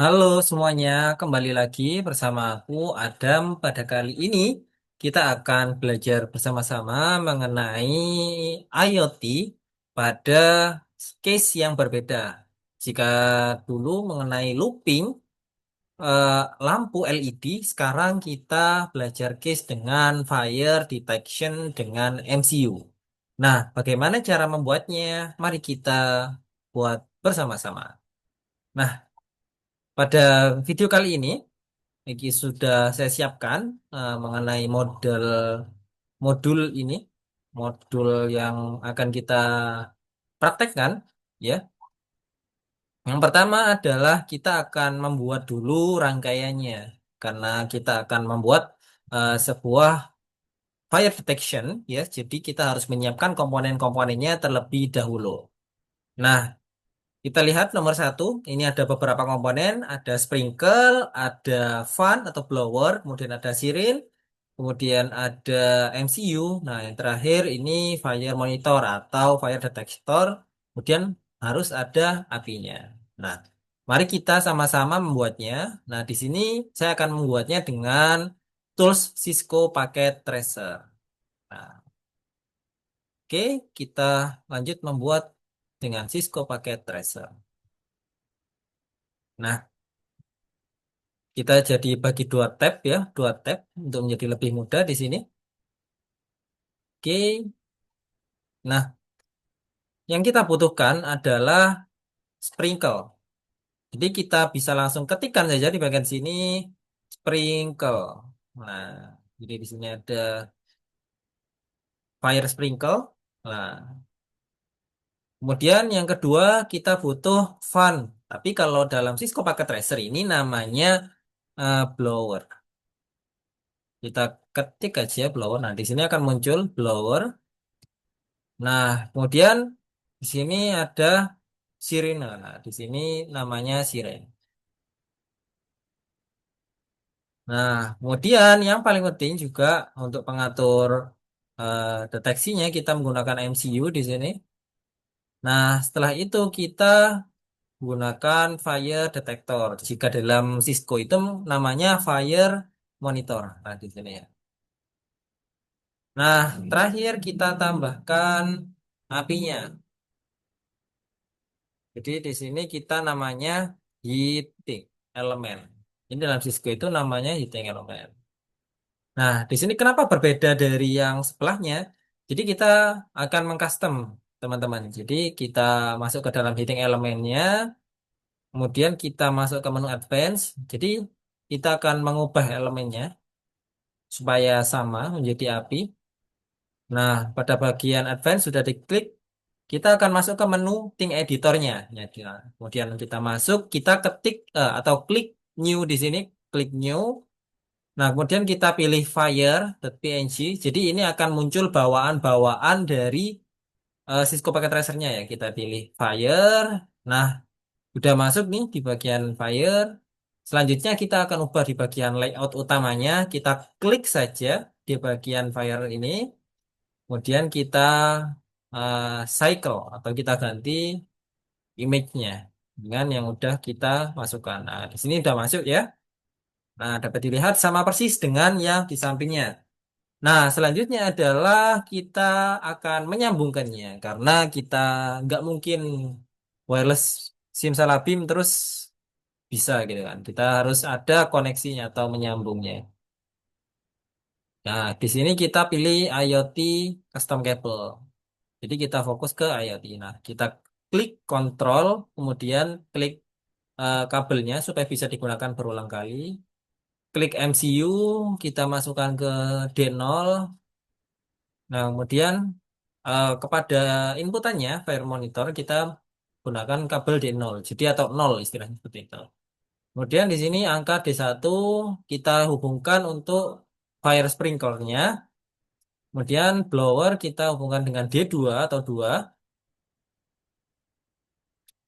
Halo semuanya, kembali lagi bersama aku Adam. Pada kali ini kita akan belajar bersama-sama mengenai IoT pada case yang berbeda. Jika dulu mengenai looping eh, lampu LED, sekarang kita belajar case dengan fire detection dengan MCU. Nah, bagaimana cara membuatnya? Mari kita buat bersama-sama. Nah, pada video kali ini sudah saya siapkan mengenai modul ini, modul yang akan kita praktekkan, ya. Yang pertama adalah kita akan membuat dulu rangkaiannya, karena kita akan membuat sebuah fire detection, ya. Jadi kita harus menyiapkan komponen-komponennya terlebih dahulu. Nah, kita lihat nomor satu, ini ada beberapa komponen, ada sprinkle, ada fan atau blower, kemudian ada sirin, kemudian ada MCU. Nah, yang terakhir ini fire monitor atau fire detector, kemudian harus ada apinya. Nah, mari kita sama-sama membuatnya. Nah, di sini saya akan membuatnya dengan tools Cisco Packet Tracer. Nah, oke, kita lanjut membuat dengan Cisco Packet Tracer. Nah, kita jadi bagi dua tab ya, dua tab untuk menjadi lebih mudah di sini. Oke. Nah, yang kita butuhkan adalah sprinkle. Jadi kita bisa langsung ketikkan saja di bagian sini sprinkle. Nah, jadi di sini ada fire sprinkle. Nah, kemudian yang kedua kita butuh fan. Tapi kalau dalam Cisco Packet Tracer ini namanya blower. Kita ketik aja blower. Nah, di sini akan muncul blower. Nah, kemudian di sini ada sirine. Nah, di sini namanya siren. Nah, kemudian yang paling penting juga untuk pengatur deteksinya kita menggunakan MCU di sini. Nah, setelah itu kita gunakan fire detector. Jika dalam Cisco itu namanya fire monitor. Nah, di sini ya. Nah, terakhir kita tambahkan apinya. Jadi di sini kita namanya heating elemen. Ini dalam Cisco itu namanya heating elemen. Nah, di sini kenapa berbeda dari yang sebelahnya? Jadi kita akan mengcustom teman-teman. Jadi kita masuk ke dalam heating elemennya, kemudian kita masuk ke menu advance. Jadi kita akan mengubah elemennya supaya sama menjadi api. Nah, pada bagian advance sudah diklik, kita akan masuk ke menu Thing Editornya. Ya, kemudian kita masuk, kita ketik atau klik New di sini, klik New. Nah, kemudian kita pilih fire.png. Jadi ini akan muncul bawaan-bawaan dari Cisco Packet Tracer-nya ya. Kita pilih fire. Nah, udah masuk nih di bagian fire. Selanjutnya kita akan ubah di bagian layout utamanya. Kita klik saja di bagian fire ini. Kemudian kita cycle atau kita ganti image-nya dengan yang udah kita masukkan. Nah, di sini udah masuk ya. Nah, dapat dilihat sama persis dengan yang di sampingnya. Nah, selanjutnya adalah kita akan menyambungkannya karena kita nggak mungkin wireless simsalabim terus bisa gitu kan. Kita harus ada koneksinya atau menyambungnya. Nah, di sini kita pilih IoT custom cable. Jadi kita fokus ke IoT. Nah, kita klik kontrol, kemudian klik kabelnya supaya bisa digunakan berulang kali. Klik MCU, kita masukkan ke D0. Nah, kemudian kepada inputannya, Fire Monitor, kita gunakan kabel D0. Jadi atau 0 istilahnya seperti itu. Kemudian di sini angka D1 kita hubungkan untuk fire sprinklernya. Kemudian blower kita hubungkan dengan D2 atau 2.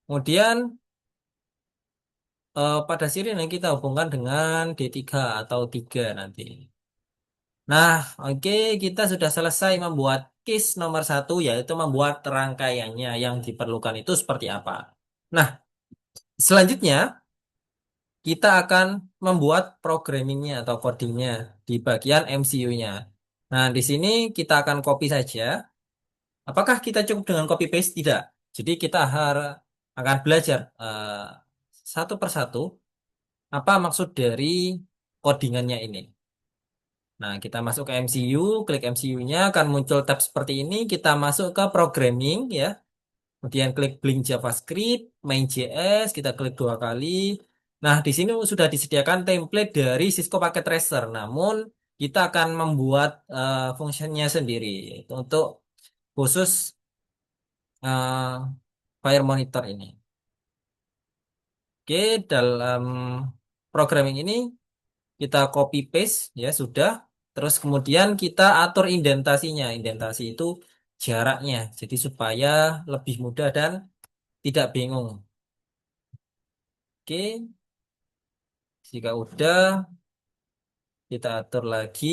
Kemudian pada sirine kita hubungkan dengan D3 atau 3 nanti. Nah, oke, kita sudah selesai membuat case nomor satu, yaitu membuat rangkaiannya yang diperlukan itu seperti apa. Nah, selanjutnya kita akan membuat programmingnya atau codingnya di bagian MCU-nya. Nah, di sini kita akan copy saja. Apakah kita cukup dengan copy paste? Tidak. Jadi kita akan belajar satu persatu apa maksud dari codingannya ini. Nah, kita masuk ke MCU, klik MCU-nya akan muncul tab seperti ini. Kita masuk ke programming ya. Kemudian klik Blink JavaScript, main.js, kita klik dua kali. Nah, di sini sudah disediakan template dari Cisco Packet Tracer. Namun, kita akan membuat fungsinya sendiri yaitu untuk khusus eh, Fire Monitor ini. Oke, dalam programming ini kita copy paste ya sudah. Terus kemudian kita atur indentasinya. Indentasi itu jaraknya. Jadi supaya lebih mudah dan tidak bingung. Oke, jika udah kita atur lagi,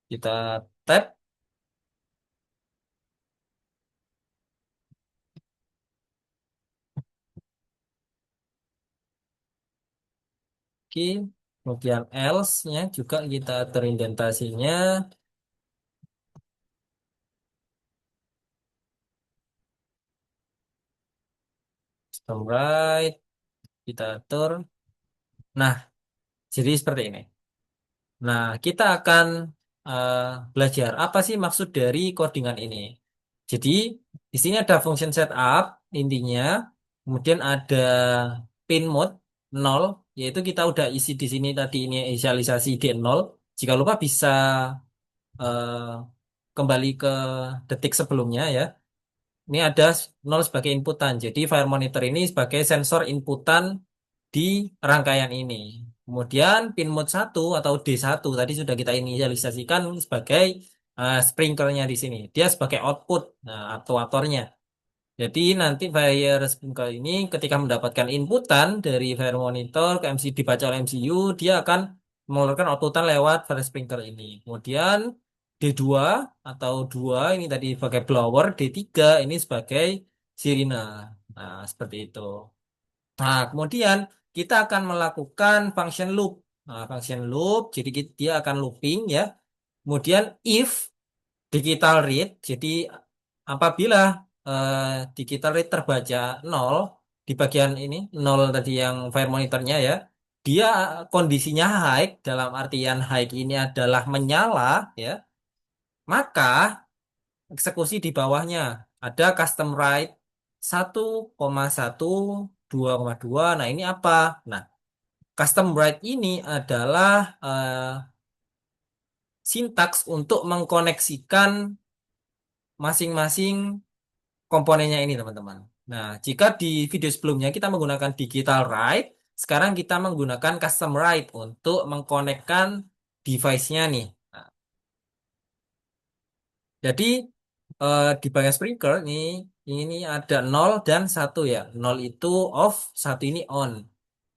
kita tap. Oke, kemudian else-nya juga kita atur indentasinya. System right, kita atur. Nah, jadi seperti ini. Nah, kita akan eh, belajar apa sih maksud dari codingan ini. Jadi, di sini ada function setup intinya, kemudian ada pin mode 0, yaitu kita udah isi di sini tadi ini inisialisasi D0. Jika lupa bisa eh, kembali ke detik sebelumnya ya. Ini ada 0 sebagai inputan. Jadi fire monitor ini sebagai sensor inputan di rangkaian ini. Kemudian pin mode 1 atau D1 tadi sudah kita inisialisasikan sebagai sprinklernya di sini. Dia sebagai output, nah, aktuatornya. Jadi nanti fire sprinkler ini ketika mendapatkan inputan dari fire monitor ke MC dibaca oleh MCU, dia akan mengeluarkan outputan lewat fire sprinkler ini. Kemudian D2 atau 2 ini tadi sebagai blower, D3 ini sebagai sirine. Nah, seperti itu. Nah, kemudian kita akan melakukan function loop. Nah, function loop, jadi dia akan looping ya. Kemudian if digital read, jadi apabila eh, digital read terbaca 0 di bagian ini, 0 tadi yang fire monitornya ya, dia kondisinya high, dalam artian high ini adalah menyala ya, maka eksekusi di bawahnya ada custom write 1,1, 2,2. Nah, ini apa? Nah, custom write ini adalah sintaks untuk mengkoneksikan masing-masing komponennya ini, teman-teman. Nah, jika di video sebelumnya kita menggunakan digital write, sekarang kita menggunakan custom write untuk mengkonekkan device-nya nih. Nah, jadi di bagian sprinkler ini ada 0 dan 1 ya. 0 itu off, 1 ini on.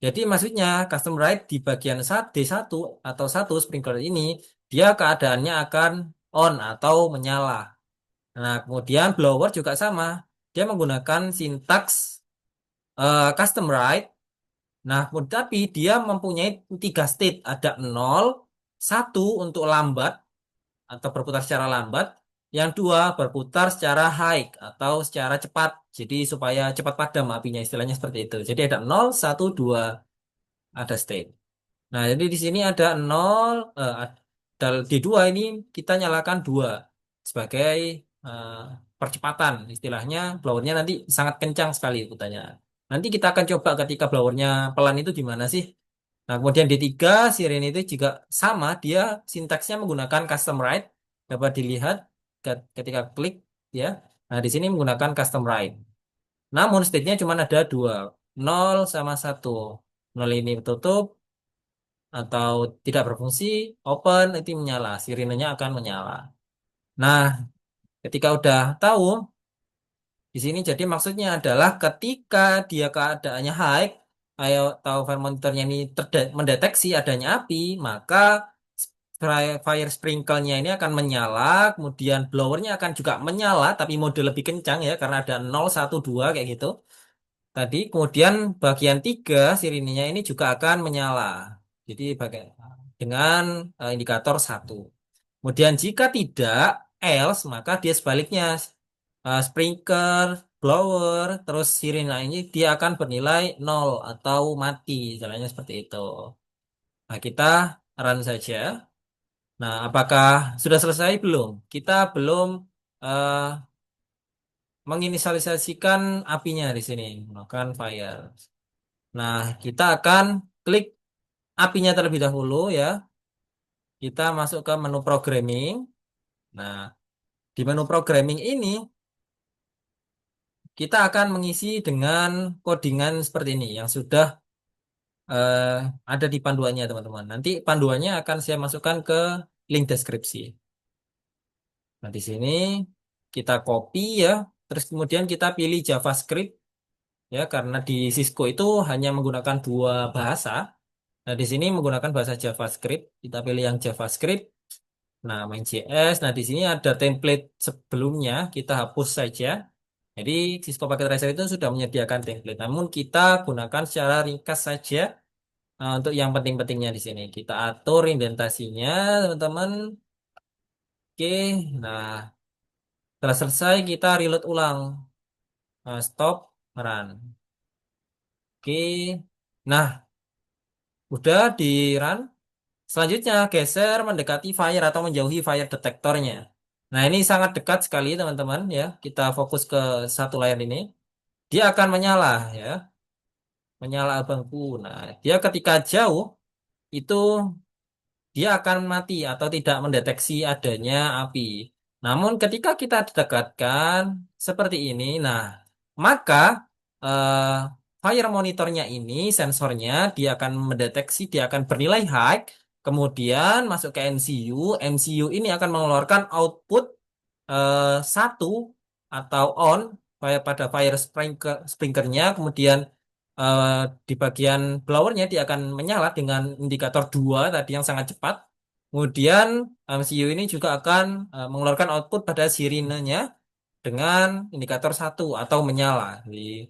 Jadi maksudnya custom write di bagian D1 atau 1 sprinkler ini dia keadaannya akan on atau menyala. Nah, kemudian blower juga sama. Dia menggunakan sintaks custom write. Nah, tapi dia mempunyai tiga state. Ada 0, 1 untuk lambat atau berputar secara lambat. Yang dua berputar secara high atau secara cepat. Jadi supaya cepat padam apinya istilahnya seperti itu. Jadi ada 0, 1, 2 ada state. Nah, jadi di sini ada 0 di dua ini kita nyalakan 2 sebagai eh, percepatan. Istilahnya blowernya nanti sangat kencang sekali putarnya. Nanti kita akan coba ketika blowernya pelan itu gimana sih. Nah, kemudian di tiga sirene itu juga sama, dia sintaksnya menggunakan custom write. Dapat dilihat ketika klik ya. Nah, di sini menggunakan custom write. Namun state-nya cuma ada 2, 0 sama 1. 0 ini tutup atau tidak berfungsi, open itu menyala, sirinenya akan menyala. Nah, ketika udah tahu di sini jadi maksudnya adalah ketika dia keadaannya high, ayo tahu fermenternya ini mendeteksi adanya api, maka fire sprinkle-nya ini akan menyala, kemudian blowernya akan juga menyala, tapi mode lebih kencang ya, karena ada 0, 1, 2 kayak gitu. Tadi, kemudian bagian 3 sirinenya ini juga akan menyala. Jadi dengan indikator 1. Kemudian jika tidak, else, maka dia sebaliknya. Sprinkler, blower, terus sirine ini dia akan bernilai 0 atau mati. Jalannya seperti itu. Nah, kita run saja. Nah, apakah sudah selesai belum? Kita belum eh, menginisialisasikan apinya di sini, menggunakan fire. Nah, kita akan klik apinya terlebih dahulu ya. Kita masuk ke menu programming. Nah, di menu programming ini kita akan mengisi dengan codingan seperti ini yang sudah eh, ada di panduannya, teman-teman. Nanti panduannya akan saya masukkan ke link deskripsi. Nah, di sini kita copy ya, terus kemudian kita pilih JavaScript ya, karena di Cisco itu hanya menggunakan dua bahasa. Nah, di sini menggunakan bahasa JavaScript. Kita pilih yang JavaScript. Nah, main.js. Nah, di sini ada template sebelumnya. Kita hapus saja. Jadi, Cisco Packet Tracer itu sudah menyediakan template. Namun, kita gunakan secara ringkas saja untuk yang penting-pentingnya di sini. Kita atur indentasinya, teman-teman. Oke. Nah, setelah selesai, kita reload ulang. Nah, stop, run. Oke. Nah, udah di run. Selanjutnya, geser mendekati fire atau menjauhi fire detektornya. Nah, ini sangat dekat sekali, teman-teman ya. Kita fokus ke satu layar ini. Dia akan menyala ya, menyala abangku. Nah, dia ketika jauh itu dia akan mati atau tidak mendeteksi adanya api. Namun ketika kita dekatkan seperti ini, nah, maka eh, fire monitornya ini, sensornya, dia akan mendeteksi, dia akan bernilai high, kemudian masuk ke MCU, MCU ini akan mengeluarkan output satu atau on pada fire sprinkernya, kemudian eh, di bagian blowernya dia akan menyala dengan indikator 2 tadi yang sangat cepat. Kemudian MCU ini juga akan mengeluarkan output pada sirinenya dengan indikator 1 atau menyala di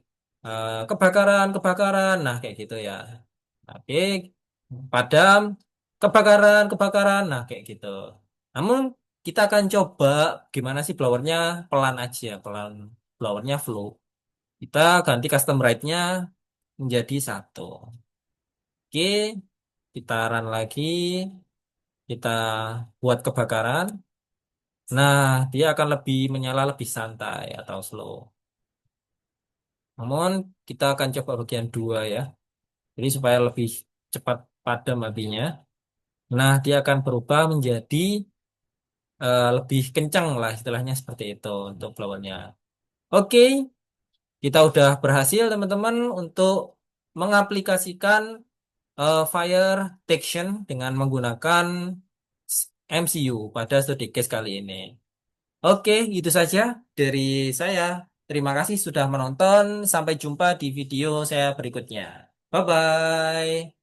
kebakaran, kebakaran. Nah, kayak gitu ya. Oke, padam, kebakaran, kebakaran. Nah, kayak gitu. Namun kita akan coba gimana sih blowernya pelan aja, pelan blowernya flow. Kita ganti custom rate-nya menjadi 1. Oke, kita run lagi, kita buat kebakaran. Nah, dia akan lebih menyala lebih santai atau slow. Namun kita akan coba bagian 2 ya. Jadi supaya lebih cepat padam apinya. Nah, dia akan berubah menjadi lebih kencang lah istilahnya seperti itu untuk blowernya. Oke, kita udah berhasil teman-teman untuk mengaplikasikan fire detection dengan menggunakan MCU pada studi case kali ini. Oke, itu saja dari saya. Terima kasih sudah menonton. Sampai jumpa di video saya berikutnya. Bye-bye.